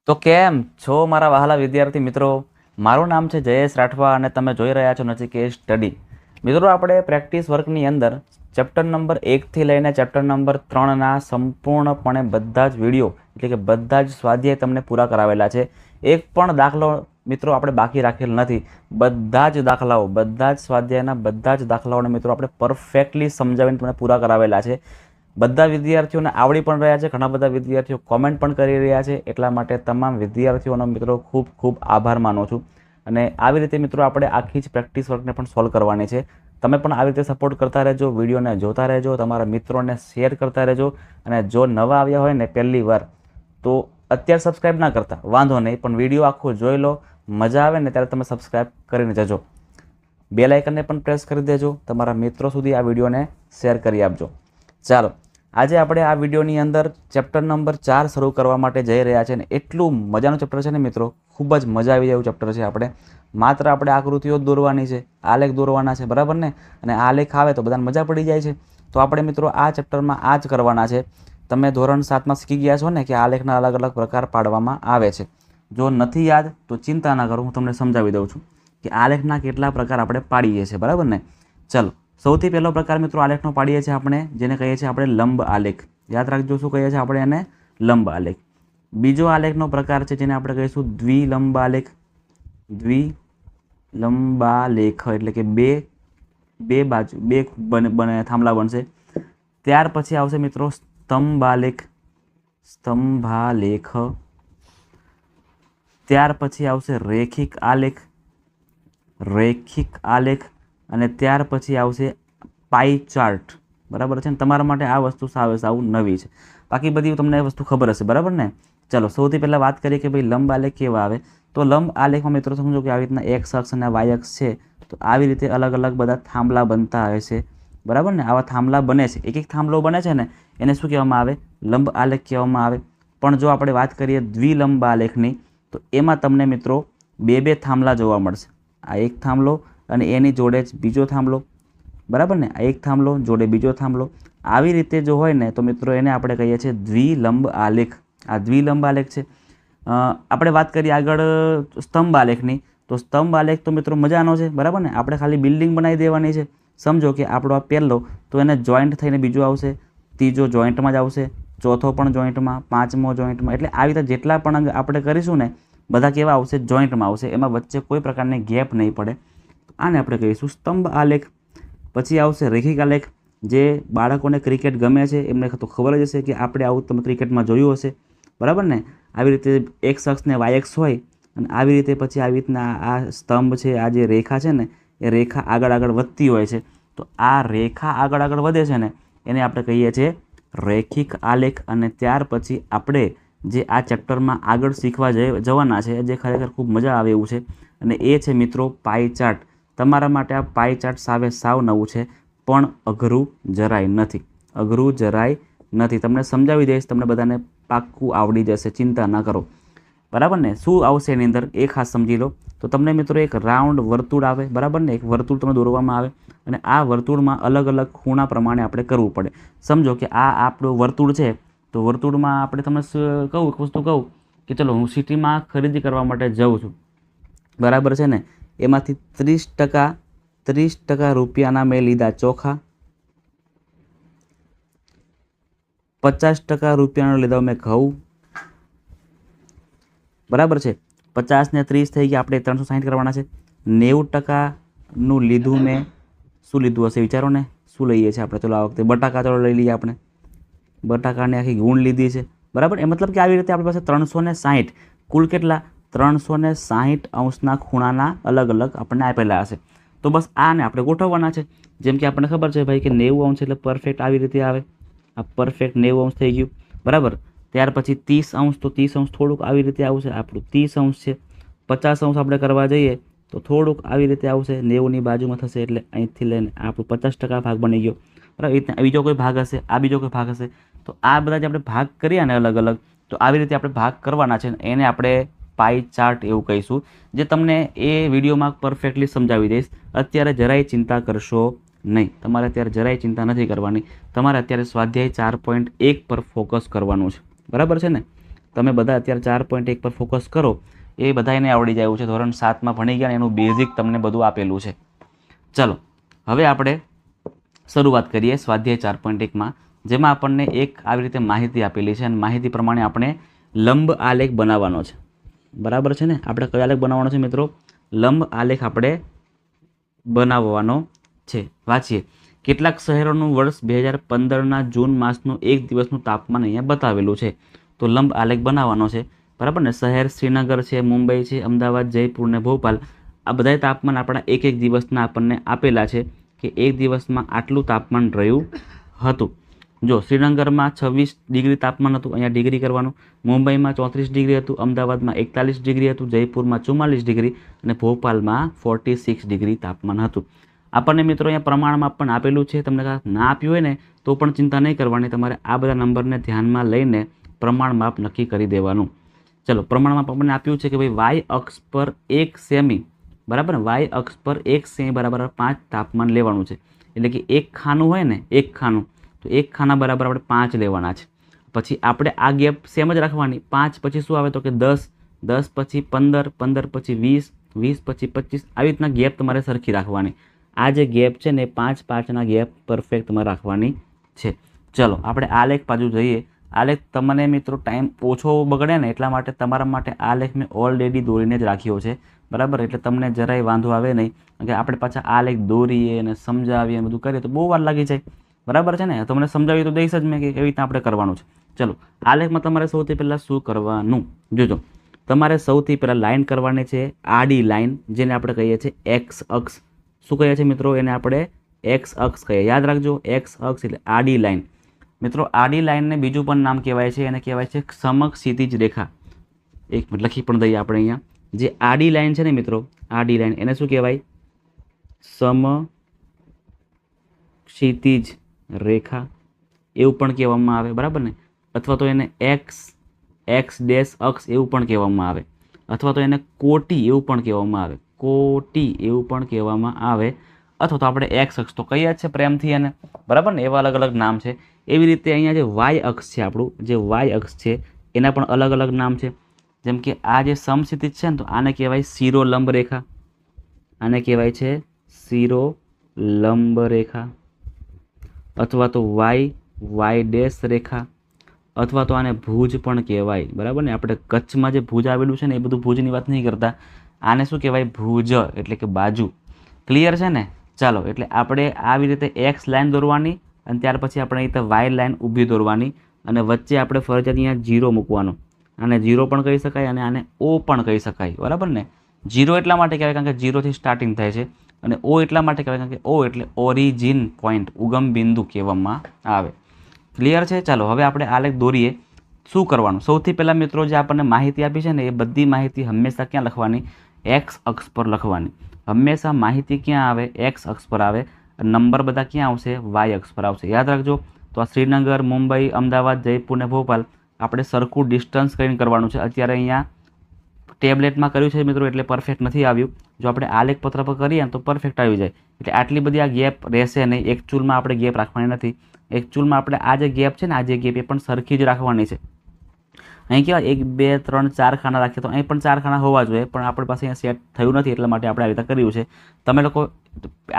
તો કેમ છો મારા વહાલા વિદ્યાર્થી મિત્રો? મારું નામ છે જયેશ રાઠવા અને તમે જોઈ રહ્યા છો નચિકેત સ્ટડી. મિત્રો, આપણે પ્રેક્ટિસ વર્કની અંદર ચેપ્ટર નંબર 1થી લઈને ચેપ્ટર નંબર 3ના સંપૂર્ણપણે બધા જ વિડીયો એટલે કે બધા જ સ્વાધ્યાય તમને પૂરા કરાવેલા છે. એક પણ દાખલો મિત્રો આપણે બાકી રાખેલ નથી. બધા જ દાખલાઓ, બધા જ સ્વાધ્યાયના બધા જ દાખલાઓને મિત્રો આપણે પરફેક્ટલી સમજાવીને તમને પૂરા કરાવેલા છે. બધા વિદ્યાર્થીઓને આવડી પણ રહ્યા છે, ઘણા બધા વિદ્યાર્થીઓ કોમેન્ટ પણ કરી રહ્યા છે. એટલા માટે તમામ વિદ્યાર્થીઓનો મિત્રો ખૂબ ખૂબ આભાર માનું છું. અને આવી રીતે મિત્રો આપણે આખી જ પ્રેક્ટિસ વર્કને પણ સોલ્વ કરવાની છે. તમે પણ આવી રીતે સપોર્ટ કરતા રહેજો, વિડીયોને જોતા રહેજો, તમારા મિત્રોને શેર કરતા રહેજો. અને જો નવા આવ્યા હોય ને પહેલી વાર, તો અત્યારે સબસ્ક્રાઈબ ના કરતા વાંધો નહીં, પણ વિડીયો આખો જોઈ લો, મજા આવે ને ત્યારે તમે સબસ્ક્રાઈબ કરીને જજો. બેલ આઇકનને પણ પ્રેસ કરી દેજો, તમારા મિત્રો સુધી આ વિડીયોને શેર કરી આપજો. ચાલો, આજે આપણે આ વિડીયોની અંદર ચેપ્ટર નંબર 4 શરૂ કરવા માટે જઈ રહ્યા છે. ને એટલું મજાનું ચેપ્ટર છે ને મિત્રો, ખૂબ જ મજા આવી જાય એવું ચેપ્ટર છે. આપણે આકૃતિઓ જ દોરવાની છે, આલેખ દોરવાના છે, બરાબર ને? અને આલેખ આવે તો બધાને મજા પડી જાય છે. તો આપણે મિત્રો આ ચેપ્ટરમાં આ જ કરવાના છે. તમે ધોરણ 7માં શીખી ગયા છો ને કે આલેખના અલગ અલગ પ્રકાર પાડવામાં આવે છે. જો નથી યાદ તો ચિંતા ના કરો, હું તમને સમજાવી દઉં છું કે આલેખના કેટલા પ્રકાર આપણે પાડીએ છીએ, બરાબર ને? ચલો, સૌથી પહેલો પ્રકાર મિત્રો આલેખનો પાડીએ છીએ આપણે, જેને કહીએ છીએ આપણે લંબ આલેખ. યાદ રાખજો, શું કહીએ છીએ આપણે એને? લંબ આલેખ. બીજો આલેખનો પ્રકાર છે જેને આપણે કહીશું દ્વિલંબ આલેખ. દ્વિલંબાલેખ એટલે કે બે બાજુ બે થાંભલા બનશે. ત્યાર પછી આવશે મિત્રો સ્તંભાલેખ. ત્યાર પછી આવશે રેખિક આલેખ. અને ત્યાર પછી આવશે પાઈ ચાર્ટ, બરાબર છે ને? તમારા માટે આ વસ્તુ સાવ નવી છે, બાકી બધી તમને વસ્તુ ખબર હશે, બરાબર ને? ચલો, સૌથી પહેલાં વાત કરીએ કે ભાઈ લંબ આલેખ કેવા આવે. તો લંબ આલેખમાં મિત્રો સમજો કે આવી રીતના એક્સ અક્ષ અને વાય અક્ષ છે, તો આવી રીતે અલગ અલગ બધા થાંભલા બનતા હોય છે, બરાબર ને? આવા થાંભલા બને છે, એક એક થાંભલો બને છે ને, એને શું કહેવામાં આવે? લંબ આલેખ કહેવામાં આવે. પણ જો આપણે વાત કરીએ દ્વિલંબ આલેખની, તો એમાં તમને મિત્રો બે થાંભલા જોવા મળશે. આ એક થાંભલો અને એની જોડે જ બીજો થાંભલો, બરાબર ને? આ એક થાંભલો જોડે બીજો થાંભલો, આવી રીતે જો હોય ને તો મિત્રો એને આપણે કહીએ છીએ દ્વિલંબ આલેખ. આ દ્વિલંબ આલેખ છે. આપણે વાત કરીએ આગળ સ્તંભ આલેખની, તો સ્તંભ આલેખ તો મિત્રો મજાનો છે, બરાબર ને? આપણે ખાલી બિલ્ડિંગ બનાવી દેવાની છે. સમજો કે આપણો આ પહેલો, તો એને જોઈન્ટ થઈને બીજો આવશે, ત્રીજો જોઈન્ટમાં જ આવશે, ચોથો પણ જોઈન્ટમાં, પાંચમો જોઈન્ટમાં. એટલે આવી રીતે જેટલા પણ આપણે કરીશું ને બધા કેવા આવશે? જોઈન્ટમાં આવશે. એમાં વચ્ચે કોઈ પ્રકારની ગેપ નહીં પડે. આને આપણે કહીશું સ્તંભ આલેખ. પછી આવશે રેખિક આલેખ. જે બાળકોને ક્રિકેટ ગમે છે એમને તો ખબર જ હશે કે આપણે આવું તમે ક્રિકેટમાં જોયું હશે, બરાબર ને? આવી રીતે એક્સ અક્ષ ને વાય અક્ષ હોય અને આવી રીતે પછી આવી રીતના આ સ્તંભ છે, આ જે રેખા છે ને, એ રેખા આગળ વધતી હોય છે. તો આ રેખા આગળ વધે છે ને, એને આપણે કહીએ છીએ રેખિક આલેખ. અને ત્યાર પછી આપણે જે આ ચેપ્ટરમાં આગળ શીખવા જવાના છે, જે ખરેખર ખૂબ મજા આવે એવું છે, અને એ છે મિત્રો પાઈ ચાર્ટ. તમારા માટે આ પાઈ ચાર્ટ સાવ નવું છે, પણ અઘરું જરાય નથી. તમને સમજાવી દઈશ, તમને બધાને પાક્કું આવડી જશે, ચિંતા ના કરો, બરાબર ને? શું આવશે એની અંદર એ ખાસ સમજી લો. તો તમને મિત્રો એક રાઉન્ડ વર્તુળ આવે, બરાબર ને? એક વર્તુળ તમને દોરવામાં આવે અને આ વર્તુળમાં અલગ અલગ ખૂણા પ્રમાણે આપણે કરવું પડે. સમજો કે આ આપણું વર્તુળ છે, તો વર્તુળમાં આપણે તમને એક વસ્તુ કહું કે ચલો હું સિટીમાં ખરીદી કરવા માટે જાઉં છું, બરાબર છે ને? એમાંથી 30% રૂપિયાના મેં લીધા ચોખા, 50% રૂપિયાનો લીધો મેં ઘઉં, બરાબર છે? 50 ને 30 થઈ ગયા, આપણે 360 કરવાના છે. 90%નું લીધું મેં, શું લીધું હશે વિચારો ને? શું લઈએ છીએ આપણે? ચલો આ વખતે બટાકા ચલો લઈ લઈએ. આપણે બટાકાની આખી ગુણ લીધી છે, બરાબર? એ મતલબ કે આવી રીતે આપણી પાસે 360 કુલ કેટલા? 360 ખૂણાના અલગ અલગ આપણને આપેલા હશે. તો બસ આને આપણે ગોઠવવાના છે. જેમ કે આપણને ખબર છે ભાઈ કે 90° એટલે પરફેક્ટ આવી રીતે આવે. આ પરફેક્ટ 90° થઈ ગયું, બરાબર? ત્યાર પછી 30°, તો 30° થોડુંક આવી રીતે આવશે. આપણું 30° છે. 50° આપણે કરવા જઈએ તો થોડુંક આવી રીતે આવશે, 90ની બાજુમાં થશે, એટલે અહીંથી લઈને આપણું 50% ભાગ બની ગયો, બરાબર? બીજો કોઈ ભાગ હશે, આ બીજો કોઈ ભાગ હશે. તો આ બધા જે આપણે ભાગ કરીએ ને અલગ અલગ, તો આવી રીતે આપણે ભાગ કરવાના છે. એને આપણે પાઈ ચાર્ટ એવું કહીશું, જે તમને એ વિડીયોમાં પરફેક્ટલી સમજાવી દઈશ. અત્યારે જરાય ચિંતા કરશો નહીં, તમારે અત્યારે જરાય ચિંતા નથી કરવાની. તમારે અત્યારે સ્વાધ્યાય 4.1 પર ફોકસ કરવાનું છે, બરાબર છે ને? તમે બધા અત્યારે 4.1 પર ફોકસ કરો, એ બધાને આવડી જાય એવું છે. ધોરણ 7માં ભણી ગયા એનું બેઝિક તમને બધું આપેલું છે. ચલો હવે આપણે શરૂઆત કરીએ સ્વાધ્યાય 4.1માં, જેમાં આપણને એક આવી રીતે માહિતી આપેલી છે અને માહિતી પ્રમાણે આપણે લંબ આલેખ બનાવવાનો છે. બરાબર છે ને? આપણે કયો આલેખ બનાવવાનો છે મિત્રો? લંબ આલેખ આપણે બનાવવાનો છે. વાંચીએ. કેટલાક શહેરોનું વર્ષ 2015ના જૂન માસનું એક દિવસનું તાપમાન અહીંયા બતાવેલું છે. તો લંબ આલેખ બનાવવાનો છે. બરાબર ને? શહેર શ્રીનગર છે, મુંબઈ છે, અમદાવાદ, જયપુર ને ભોપાલ, આ બધા તાપમાન આપણા એક એક દિવસના આપણને આપેલા છે કે એક દિવસમાં આટલું તાપમાન રહ્યું હતું. જો શ્રીનગરમાં 26 ડિગ્રી તાપમાન હતું, અહીંયા ડિગ્રી કરવાનું. મુંબઈમાં 34 ડિગ્રી હતું, અમદાવાદમાં 41 ડિગ્રી હતું, જયપુરમાં 44 ડિગ્રી અને ભોપાલમાં 46 ડિગ્રી તાપમાન હતું. આપણને મિત્રો અહીંયા પ્રમાણમાં પણ આપેલું છે. તમને ના આપ્યું હોય ને તો પણ ચિંતા નહીં કરવાની, તમારે આ બધા નંબરને ધ્યાનમાં લઈને પ્રમાણ માપ નક્કી કરી દેવાનું. ચલો, પ્રમાણ માપ આપણને આપ્યું છે કે ભાઈ વાય અક્ષ પર 1 સેમી, બરાબર ને? વાય અક્ષ પર 1 સેમી બરાબર 5 તાપમાન લેવાનું છે. એટલે કે એક ખાનું હોય ને, એક ખાનું, તો એક ખાના બરાબર આપણે 5 લેવાના છે. પછી આપણે આ ગેપ સેમ જ રાખવાની. 5 પછી શું આવે તો કે 10, 10 પછી 15, 15 પછી 20, 20 પછી 25, આવી રીતના ગેપ તમારે સરખી રાખવાની. આ જે ગેપ છે ને 5-5ના ગેપ પરફેક્ટ તમારે રાખવાની છે. ચલો આપણે આલેખ બાજુ જઈએ. આલેખ તમને મિત્રો ટાઈમ ઓછો બગડે ને એટલા માટે તમારા માટે આલેખ મેં ઓલરેડી દોરીને જ રાખ્યો છે. બરાબર? એટલે તમને જરાય વાંધો આવે નહીં. કે આપણે પાછા આલેખ દોરીએ અને સમજાવીએ અને બધું કરીએ તો બહુ વાર લાગી જાય. બરાબર છે ને? તમને સમજાવી તો દઈશ જ મેં કે કેવી રીતના આપણે કરવાનું છે. ચલો, આલેખમાં તમારે સૌથી પહેલાં શું કરવાનું જોજો. તમારે સૌથી પહેલાં લાઇન કરવાની છે, આડી લાઇન, જેને આપણે કહીએ છીએ એક્સ અક્ષ. શું કહીએ છીએ મિત્રો? એને આપણે એક્સ અક્ષ કહીએ. યાદ રાખજો, એક્સ અક્ષ એટલે આડી લાઇન. મિત્રો આડી લાઇનને બીજું પણ નામ કહેવાય છે, એને કહેવાય છે સમક્ષિતિજ રેખા. એક મિનિટ લખી પણ દઈએ આપણે અહીંયા. જે આડી લાઇન છે ને મિત્રો, આડી લાઇન એને શું કહેવાય? સમક્ષિતિજ રેખા એવું પણ કહેવામાં આવે. બરાબર ને? અથવા તો એને એક્સ ડેશ અક્ષ એવું પણ કહેવામાં આવે, અથવા તો એને કોટી એવું પણ કહેવામાં આવે. કોટી એવું પણ કહેવામાં આવે, અથવા તો આપણે એક્સ અક્ષ તો કહીએ જ છે પ્રેમથી એને. બરાબર ને? એવા અલગ અલગ નામ છે. એવી રીતે અહીંયા જે વાય અક્ષ છે, આપણું જે વાય અક્ષ છે એના પણ અલગ અલગ નામ છે. જેમ કે આ જે સમક્ષિતિજ છે ને તો આને કહેવાય શિરોલંબ રેખા, આને કહેવાય છે શિરોલંબ રેખા, અથવા તો વાય ડેશ રેખા, અથવા તો આને ભુજ પણ કહેવાય. બરાબર ને? આપણે કચ્છમાં જે ભુજ આવેલું છે ને એ બધું ભુજની વાત નહીં કરતા. આને શું કહેવાય? ભુજ એટલે કે બાજુ. ક્લિયર છે ને? ચાલો, એટલે આપણે આવી રીતે એક્સ લાઇન દોરવાની અને ત્યાર પછી આપણે અહીં વાય લાઇન ઊભી દોરવાની અને વચ્ચે આપણે ફરજિયાત અહીંયા 0 મૂકવાનો. આને 0 પણ કહી શકાય અને આને O પણ કહી શકાય. બરાબર ને? 0 એટલા માટે કહેવાય કારણ કે 0થી સ્ટાર્ટિંગ થાય છે, અને O એટલા માટે કહેવાય કારણ કે O એટલે ઓરિજિન પોઈન્ટ, ઉગમ બિંદુ કહેવામાં આવે. ક્લિયર છે? ચાલો હવે આપણે આલેખ દોરીએ. શું કરવાનું? સૌથી પહેલાં મિત્રો જે આપણને માહિતી આપી છે ને એ બધી માહિતી હંમેશા ક્યાં લખવાની? એક્સ અક્ષ પર લખવાની. હંમેશા માહિતી ક્યાં આવે? એક્સ અક્ષ પર આવે. નંબર બધા ક્યાં આવશે? વાય અક્ષ પર આવશે. યાદ રાખજો. તો આ શ્રીનગર, મુંબઈ, અમદાવાદ, જયપુર ને ભોપાલ આપણે સરખું ડિસ્ટન્સ કરીને કરવાનું છે. અત્યારે અહીંયા ટેબ્લેટમાં કર્યું છે મિત્રો એટલે પરફેક્ટ નથી આવ્યું. જો આપણે આલેખ પત્ર પર કરીએ તો પરફેક્ટ આવી જાય. એટલે આટલી બધી આ ગેપ રહેશે નહીં. એકચ્યુઅલમાં આપણે ગેપ રાખવાની નથી. એકચ્યુઅલમાં આપણે આ જે ગેપ છે ને, આ જે ગેપ એ પણ સરખી જ રાખવાની છે. અહીં કેવા 1 2 3 4 ખાના રાખીએ તો અહીં પણ 4 ખાના હોવા જોઈએ, પણ આપણી પાસે અહીંયા સેટ થયું નથી એટલા માટે આપણે આવી રીતે કર્યું છે. તમે લોકો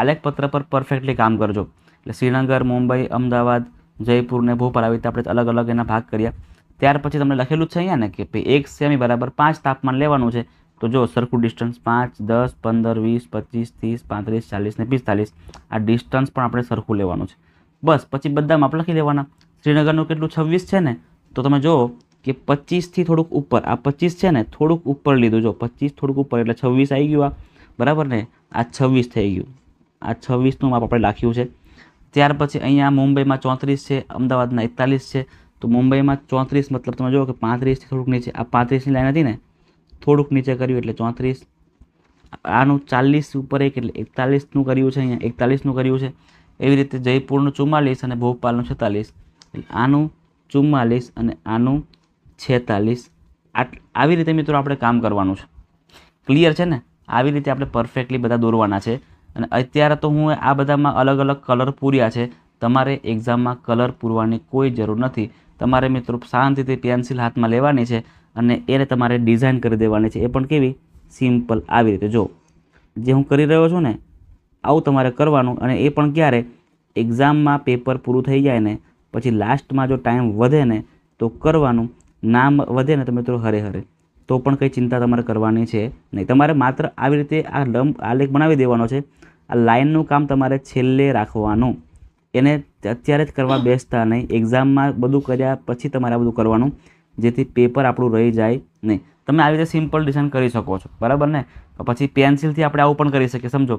આલેખ પત્ર પર પરફેક્ટલી કામ કરજો. એટલે શ્રીનગર, મુંબઈ, અમદાવાદ, જયપુર ને ભોપાલ આવી રીતે આપણે અલગ અલગ એના ભાગ કર્યા. ત્યાર પછી તમને લખેલું જ છે અહીંયા ને કે ભાઈ 1 સેમી બરાબર 5 તાપમાન લેવાનું છે. તો જો સરખું ડિસ્ટન્સ 5, 10, 15, 20, 25, 30, 35, 40 ને 45 આ ડિસ્ટન્સ પણ આપણે સરખું લેવાનું છે. બસ પછી બધા માપ લખી લેવાના. શ્રીનગરનું કેટલું 26 છે ને, તો તમે જુઓ કે 25થી થોડુંક ઉપર, આ 25 છે ને થોડુંક ઉપર લીધું. જો 25 થોડુંક ઉપર એટલે 26 આવી ગયું. આ બરાબર ને? આ 26 થઈ ગયું. આ 26નું માપ આપણે લખ્યું છે. ત્યાર પછી અહીંયા મુંબઈમાં 34 છે, અમદાવાદમાં 41 છે. તો મુંબઈમાં 34 મતલબ તમે જુઓ કે 35થી થોડુંક નીચે, આ 35ની લાઈન હતી ને થોડુંક નીચે કર્યું એટલે 34. આનું 40 ઉપર એક એટલે 41નું કર્યું છે. અહીંયા 41નું કર્યું છે. એવી રીતે જયપુરનું 44 અને ભોપાલનું 46. એટલે આનું 44 અને આનું 46. આવી રીતે મિત્રો આપણે કામ કરવાનું છે. ક્લિયર છે ને? આવી રીતે આપણે પરફેક્ટલી બધા દોરવાના છે. અને અત્યારે તો હું આ બધામાં અલગ અલગ કલર પૂર્યા છે. તમારે એક્ઝામમાં કલર પૂરવાની કોઈ જરૂર નથી. તમારે મિત્રો શાંતિથી પેન્સિલ હાથમાં લેવાની છે અને એને તમારે ડિઝાઇન કરી દેવાની છે. એ પણ કેવી? સિમ્પલ આવી રીતે. જો જે હું કરી રહ્યો છું ને આવું તમારે કરવાનું. અને એ પણ ક્યારે? એક્ઝામમાં પેપર પૂરું થઈ જાય ને પછી લાસ્ટમાં જો ટાઈમ વધે ને તો કરવાનું, ના વધે ને તો મિત્રો હરે હરે, તો પણ કંઈ ચિંતા તમારે કરવાની છે નહીં. તમારે માત્ર આવી રીતે આ આલેખ બનાવી દેવાનો છે. આ લાઇનનું કામ તમારે છેલ્લે રાખવાનું, એને અત્યારે જ કરવા બેસતા નહીં. એક્ઝામમાં બધું કર્યા પછી તમારે આ બધું કરવાનું, જેથી પેપર આપણું રહી જાય નહીં. તમે આવી રીતે સિમ્પલ ડિઝાઇન કરી શકો છો, બરાબર ને? પછી પેન્સિલથી આપણે આવું પણ કરી શકીએ. સમજો,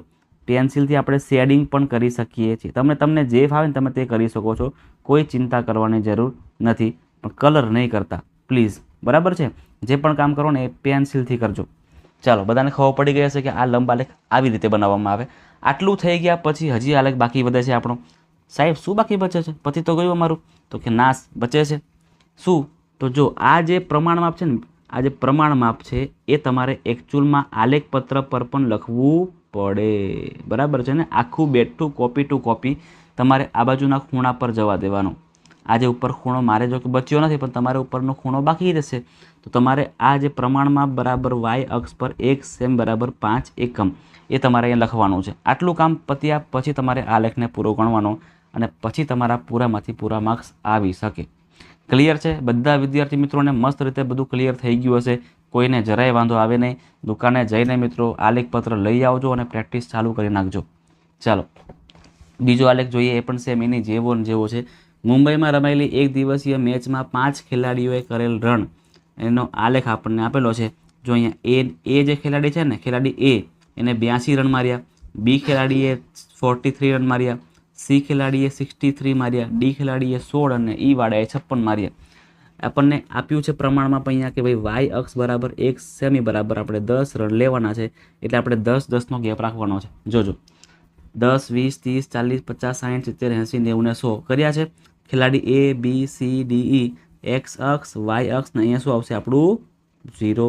પેન્સિલથી આપણે શેડિંગ પણ કરી શકીએ છીએ. તમને જે ફાવે ને તમે તે કરી શકો છો, કોઈ ચિંતા કરવાની જરૂર નથી. પણ કલર નહીં કરતા પ્લીઝ, બરાબર છે? જે પણ કામ કરો ને એ પેન્સિલથી કરજો. ચાલો, બધાને ખબર પડી ગઈ હશે કે આ લંબ આલેખ આવી રીતે બનાવવામાં આવે. આટલું થઈ ગયા પછી હજી આલેખ બાકી વધે છે આપણો. સાહેબ શું બાકી બચે છે? પતિ તો ગયું અમારું. તો કે નાશ બચે છે શું? તો જો આ જે પ્રમાણ માપ છે ને, આ જે પ્રમાણ માપ છે એ તમારે એકચ્યુઅલમાં આલેખ પત્ર પર પણ લખવું પડે, બરાબર છે ને? આખું બેઠું કોપી ટુ કોપી તમારે આ બાજુના ખૂણા પર જવા દેવાનું. આજે ઉપર ખૂણો મારે જો કે બચ્યો નથી, પણ તમારે ઉપરનો ખૂણો બાકી રહેશે. તો તમારે આ જે પ્રમાણ માપ બરાબર વાય અક્ષ પર 1 સેમ બરાબર 5 એકમ એ તમારે અહીંયા લખવાનું છે. આટલું કામ પત્યા પછી તમારે આ લેખને પૂરો ગણવાનો અને પછી તમારા પૂરામાંથી પૂરા માર્ક્સ આવી શકે. ક્લિયર છે? બધા વિદ્યાર્થી મિત્રોને મસ્ત રીતે બધું ક્લિયર થઈ ગયું હશે. કોઈને જરાય વાંધો આવે નહીં. દુકાને જઈને મિત્રો આલેખ પત્ર લઈ આવજો અને પ્રેક્ટિસ ચાલુ કરી નાખજો. ચાલો, બીજો આલેખ જોઈએ. એ પણ સેમ એની જેવો ને જેવો છે. મુંબઈમાં રમાયેલી એક દિવસીય મેચમાં 5 ખેલાડીઓએ કરેલ રન એનો આલેખ આપણને આપેલો છે. જો અહીંયા એ જે ખેલાડી છે ને, ખેલાડી એ, એને 82 રન માર્યા. બી ખેલાડીએ 43 રન માર્યા. સી ખેલાડીએ 63 માર્યા. ડી ખેલાડીએ 16 અને ઈ વાળાએ 56 માર્યા. આપણને આપ્યું છે પ્રમાણમાં અહીંયા કે ભાઈ વાય અક્ષ બરાબર 1 સેમી બરાબર આપણે 10 રન લેવાના છે. એટલે આપણે 10-10નો ગેપ રાખવાનો છે. જોજો, 10, 20, 30, 40, 50, 60, 70, 80, 90 ને 100 કર્યા છે. ખેલાડી એ, બી, સી, ડી, ઈ એક્સ અક્ષ, વાય અક્ષ ને અહીંયા શું આવશે આપણું? 0.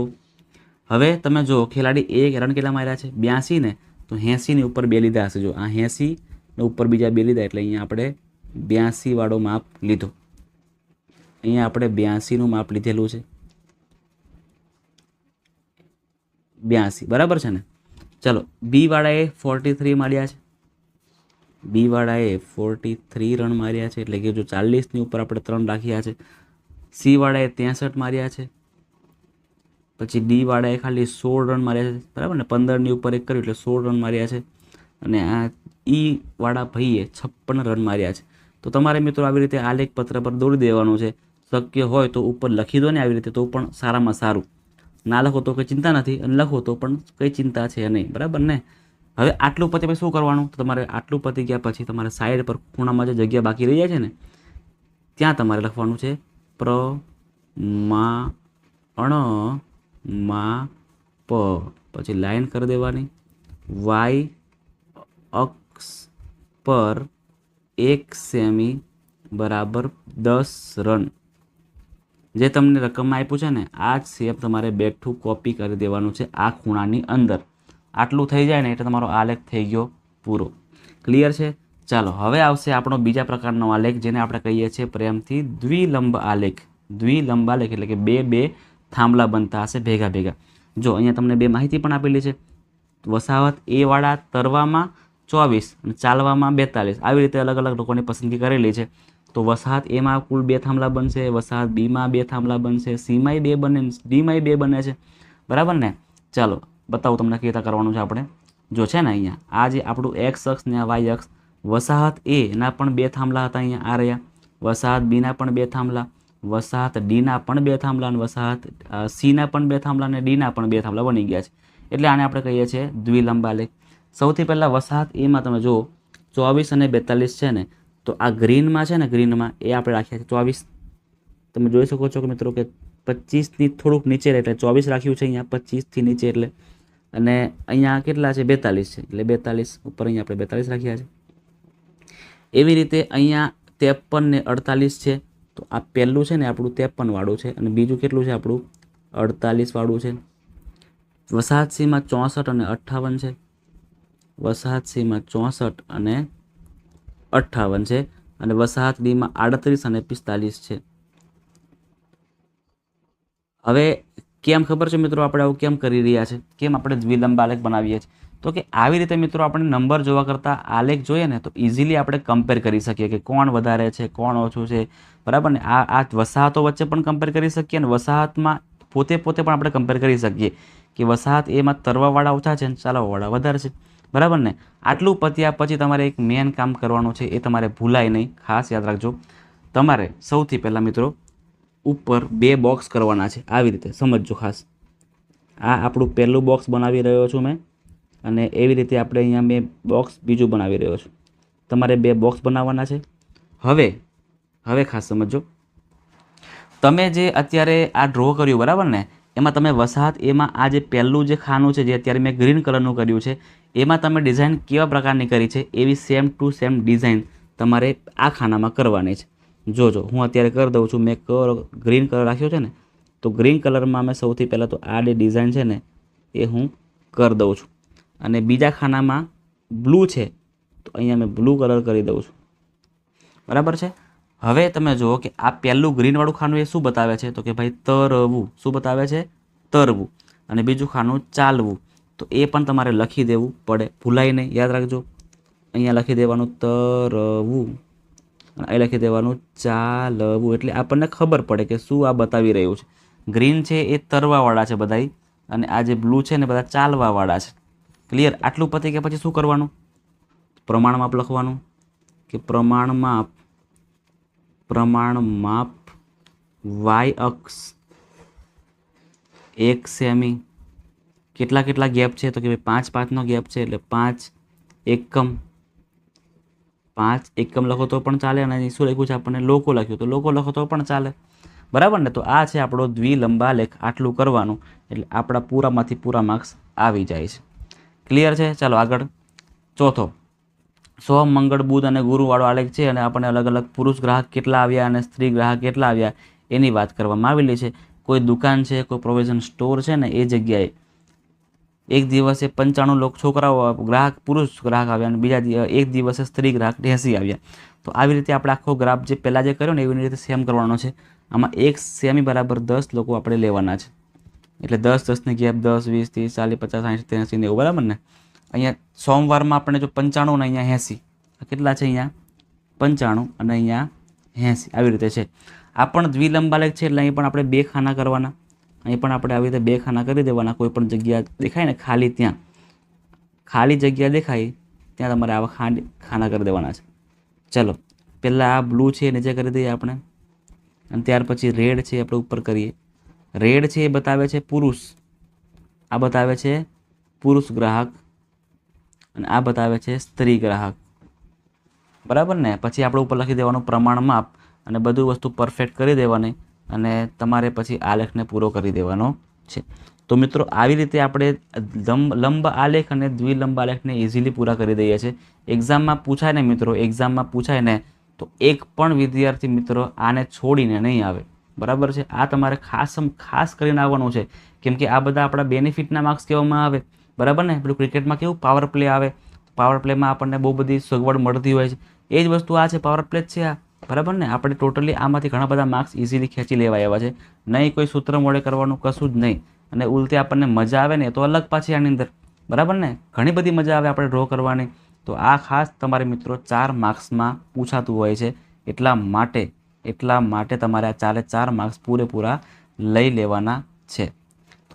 હવે તમે જો ખેલાડી એ રન કેટલા માર્યા છે? 82 ને, તો 80 ની ઉપર 2 લીધા હશે. જો આ 80 ને ઉપર બીજા 2 લીધા એટલે અહીંયા આપણે 82 વાળો માપ લીધો. અહીંયા આપણે 82 નું માપ લીધેલું છે. 82 બરાબર છે ને? ચલો, બી વાળાએ 43 માર્યા છે. બી વાળાએ 43 રન માર્યા છે, એટલે કે જો 40 ની ઉપર આપણે 3 રાખ્યા છે. સી વાળાએ 63 માર્યા છે. પછી ડી વાળાએ ખાલી 16 રન માર્યા છે, બરાબર ને? 15 ની ઉપર 1 કર્યું એટલે 16 રન માર્યા છે. અને આ ઈ વાળા ભાઈએ 56 રન માર્યા છે. તો તમારે મિત્રો આવી રીતે આલેખ પત્ર પર દોડી દેવાનું છે. શક્ય હોય તો ઉપર લખી દો ને આવી રીતે, તો પણ સારામાં સારું. ના લખો તો કંઈ ચિંતા નથી, અને લખો તો પણ કંઈ ચિંતા છે નહીં, બરાબર ને? હવે આટલું પતી પછી શું કરવાનું? તો તમારે આટલું પતી ગયા પછી તમારે સાઈડ પર ખૂણામાં જે જગ્યા બાકી રહી જાય છે ને, ત્યાં તમારે લખવાનું છે પ્રમાણમાપ. પછી લાઈન કરી દેવાની. વાય અક્ષ પર 1 સેમી બરાબર 10 રન. જે તમને રકમમાં આપ્યું છે ને, આ જ શેપ તમારે બેઠું કોપી કરી દેવાનું છે આ ખૂણાની અંદર. આટલું થઈ જાય ને એટલે તમારો આલેખ થઈ ગયો પૂરો. ક્લિયર છે? ચાલો, હવે આવશે આપણો બીજા પ્રકારનો આલેખ, જેને આપણે કહીએ છીએ પ્રેમથી દ્વિલંબ આલેખ. દ્વિલંબ આલેખ એટલે કે બે થાંભલા બનતા હશે ભેગા ભેગા. જો અહીંયા તમને 2 માહિતી પણ આપેલી છે. વસાહત એ વાળા તરવામાં 24 અને ચાલવામાં 42. આવી રીતે અલગ અલગ લોકોની પસંદગી કરેલી છે. તો વસાહત એમાં કુલ 2 થાંભલા બનશે. વસાહત બીમાં 2 થાંભલા બનશે. સીમાંય 2 બને, ડીમાંય 2 બને છે, બરાબર ને? ચાલો બતાવું તમને કેવી રીતે કરવાનું છે આપણે. જો છે ને અહીંયા આ જે આપણું એક્સ અક્ષ ને આ વાય અક્ષ, વસાહત એ ના પણ 2 થાંભલા હતા અહીંયા આ રહ્યા. વસાહત બીના પણ 2 થાંભલા. વસાહત ડીના પણ 2 થાંભલા અને વસાહત સીના પણ 2 થાંભલા અને ડીના પણ 2 થાંભલા બની ગયા છે. એટલે આને આપણે કહીએ છીએ દ્વિલંબ આલેખ. સૌથી પહેલાં વસાહત એમાં તમે જુઓ 24 અને 42 છે ને, તો આ ગ્રીનમાં છે ને, ગ્રીનમાં એ આપણે રાખ્યા છે 24. તમે જોઈ શકો છો કે મિત્રો કે 25ની થોડુંક નીચે એટલે 24 રાખ્યું છે અહીંયા, 25થી નીચે એટલે. અને અહીંયા કેટલા છે? 42 છે, એટલે 42 ઉપર અહીંયા આપણે 42 રાખ્યા છે. એવી રીતે અહીંયા 53 ને 48 છે. તો આ પહેલું છે ને આપણું 53 વાળું છે, અને બીજું કેટલું છે આપણું? 48 વાળું છે. વસાહત સીમાં 64 અને 58 છે. વસાહત સીમાં 64 અને 58 છે. અને વસાહત ડીમાં 38 અને 45 છે. હવે કેમ ખબર છે મિત્રો આપણે આવું કેમ કરી રહ્યા છે, કેમ આપણે દ્વિલંબ આલેખ બનાવીએ છીએ? તો કે આવી રીતે મિત્રો આપણે નંબર જોવા કરતાં આલેખ જોઈએ ને તો ઇઝીલી આપણે કમ્પેર કરી શકીએ કે કોણ વધારે છે, કોણ ઓછું છે, બરાબર ને. આ વસાહતો વચ્ચે પણ કમ્પેર કરી શકીએ અને વસાહતમાં પોતે પણ આપણે કમ્પેર કરી શકીએ કે વસાહત એમાં તરવાવાળા ઓછા છે અને ચાલવાવાળા વધારે છે, બરાબર ને. આટલું પત્યા પછી તમારે એક મેન કામ કરવાનું છે, એ તમારે ભૂલાય નહીં, ખાસ યાદ રાખજો. તમારે સૌથી પહેલાં મિત્રો ઉપર 2 બોક્સ કરવાના છે, આવી રીતે સમજજો ખાસ. આ આપણું પહેલું બોક્સ બનાવી રહ્યો છું મેં, અને એવી રીતે આપણે અહીંયા મેં બોક્સ બીજું બનાવી રહ્યો છું. તમારે 2 બોક્સ બનાવવાના છે. હવે ખાસ સમજો, તમે જે અત્યારે આ ડ્રો કર્યું બરાબર ને, એમાં તમે વસાહત, એમાં આ જે પહેલું જે ખાનું છે જે અત્યારે મેં ગ્રીન કલરનું કર્યું છે, એમાં તમે ડિઝાઇન કેવા પ્રકારની કરી છે એવી સેમ ટુ સેમ ડિઝાઇન તમારે આ ખાનામાં કરવાની છે. જોજો હું અત્યારે કરી દઉં છું. મેં ગ્રીન કલર રાખ્યો છે ને, તો ગ્રીન કલરમાં મેં સૌથી પહેલાં તો આ જે ડિઝાઇન છે ને એ હું કરી દઉં છું. અને બીજા ખાનામાં બ્લુ છે તો અહીંયા મેં બ્લુ કલર કરી દઉં છું, બરાબર છે. હવે તમે જુઓ કે આ પહેલું ગ્રીનવાળું ખાનું એ શું બતાવે છે, તો કે ભાઈ તરવું. શું બતાવે છે? તરવું. અને બીજું ખાનું ચાલવું. તો એ પણ તમારે લખી દેવું પડે, ભૂલાય નહીં, યાદ રાખજો. અહીંયા લખી દેવાનું તરવું અને અહીં લખી દેવાનું ચાલવું, એટલે આપણને ખબર પડે કે શું આ બતાવી રહ્યું છે. ગ્રીન છે એ તરવાવાળા છે બધાય, અને આ જે બ્લુ છે ને બધા ચાલવાવાળા છે. ક્લિયર? આટલું પતી કે પછી શું કરવાનું? પ્રમાણમાપ લખવાનું કે પ્રમાણમાપ વાય અક્ષ 1 સેમી. કેટલા ગેપ છે, તો કે ભાઈ 5 ગેપ છે, એટલે 5 એકમ. 5 એકમ લખો તો પણ ચાલે, અને શું લખ્યું છે આપણને? લોકો લખ્યું, તો લોકો લખો તો પણ ચાલે, બરાબર ને. તો આ છે આપણો દ્વિલંબાલેખ. આટલું કરવાનું એટલે આપણા પૂરામાંથી પૂરા માર્ક્સ આવી જાય છે. ક્લિયર છે? ચાલો આગળ. ચોથો, સોમ, મંગળ, બુધ અને ગુરુવાળો આલેખ છે, અને આપણને અલગ અલગ પુરુષ ગ્રાહક કેટલા આવ્યા અને સ્ત્રી ગ્રાહક કેટલા આવ્યા એની વાત કરવામાં આવેલી છે. કોઈ દુકાન છે, કોઈ પ્રોવિઝન સ્ટોર છે ને, એ જગ્યાએ એક દિવસે 95 છોકરાઓ ગ્રાહક, પુરુષ ગ્રાહક આવ્યા અને બીજા એક દિવસે સ્ત્રી ગ્રાહક 80 આવ્યા. તો આવી રીતે આપણે આખો ગ્રાફ જે પહેલાં જે કર્યો ને એવી રીતે સેમ કરવાનો છે. આમાં 1 સેમી બરાબર 10 લોકો આપણે લેવાના છે, એટલે 10 10ની ગેપ 10 20 30 40 50 60 80 90, બરાબર ને. અહીંયા સોમવારમાં આપણે જો 95 ને અહીંયા 80, કેટલા છે? અહીંયા 95 અને અહીંયા 80, આવી રીતે છે. આ પણ દ્વિલંબાલેખ છે, એટલે અહીં પણ આપણે 2 ખાના કરવાના. અહીં પણ આપણે આવી રીતે 2 ખાના કરી દેવાના. કોઈ પણ જગ્યા દેખાય ને ખાલી, ત્યાં ખાલી જગ્યા દેખાય ત્યાં તમારે આવા ખાના કરી દેવાના છે. ચલો, પહેલાં આ બ્લુ છે નીચે કરી દઈએ આપણે, અને ત્યાર પછી રેડ છે આપણે ઉપર કરીએ. રેડ છે એ બતાવે છે પુરુષ, આ બતાવે છે પુરુષ ગ્રાહક, અને આ બતાવે છે સ્ત્રી ગ્રાહક, બરાબર ને. પછી આપણે ઉપર લખી દેવાનું પ્રમાણમાપ, અને બધું વસ્તુ પરફેક્ટ કરી દેવાની, અને તમારે પછી આલેખને પૂરો કરી દેવાનો છે. તો મિત્રો આવી રીતે આપણે લંબ આલેખ અને દ્વિલંબ આલેખને ઇઝીલી પૂરા કરી દઈએ છીએ. એક્ઝામમાં પૂછાય ને મિત્રો, એક્ઝામમાં પૂછાય ને તો એક પણ વિદ્યાર્થી મિત્રો આને છોડીને નહીં આવે, બરાબર છે. આ તમારે ખાસ કરીને આવવાનું છે, કેમ કે આ બધા આપણા બેનિફિટના માર્ક્સ કહેવામાં આવે, બરાબર ને. પેલું ક્રિકેટમાં કેવું પાવર પ્લે આવે, પાવર પ્લેમાં આપણને બહુ બધી સગવડ મળતી હોય છે. એ જ વસ્તુ આ છે, પાવર પ્લે જ છે આ, બરાબર ને. આપણે ટોટલી આમાંથી ઘણા બધા માર્ક્સ ઇઝીલી ખેંચી લેવા આવ્યા છે. નહીં કોઈ સૂત્ર મોડે કરવાનું, કશું જ નહીં. અને ઉલટી આપણને મજા આવે ને તો અલગ પાછી આની અંદર, બરાબર ને. ઘણી બધી મજા આવે આપણે ડ્રો કરવાની. તો આ ખાસ તમારે મિત્રો 4 માર્ક્સમાં પૂછાતું હોય છે, એટલા માટે તમારે આ 4 માર્ક્સ પૂરેપૂરા લઈ લેવાના છે.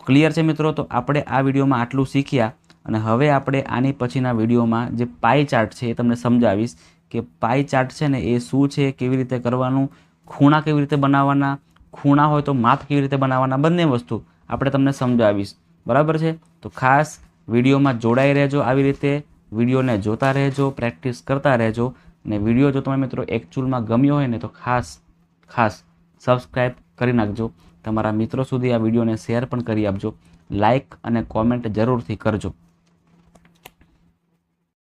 ક્લિયર છે મિત્રો? તો આપણે આ વિડીયોમાં આટલું શીખ્યા, અને હવે આપણે આની પછીના વિડીયોમાં જે પાઈ ચાર્ટ છે એ તમને સમજાવીશ કે પાઈ ચાર્ટ છે ને એ શું છે, કેવી રીતે કરવાનું, ખૂણા કેવી રીતે બનાવવાના, ખૂણા હોય તો માપ કેવી રીતે બનાવવાના, બંને વસ્તુ આપણે તમને સમજાવીશ, બરાબર છે. તો ખાસ વિડીયોમાં જોડાઈ રહેજો, આવી રીતે વિડીયોને જોતા રહેજો, પ્રેક્ટિસ કરતા રહેજો. અને વિડીયો જો તમે મિત્રો એકચ્યુઅલમાં ગમ્યો હોય ને તો ખાસ સબસ્ક્રાઈબ કરી નાખજો. તમારા મિત્રો સુધી આ વિડીયોને શેર પણ કરી આપજો. લાઇક અને કોમેન્ટ જરૂરથી કરજો.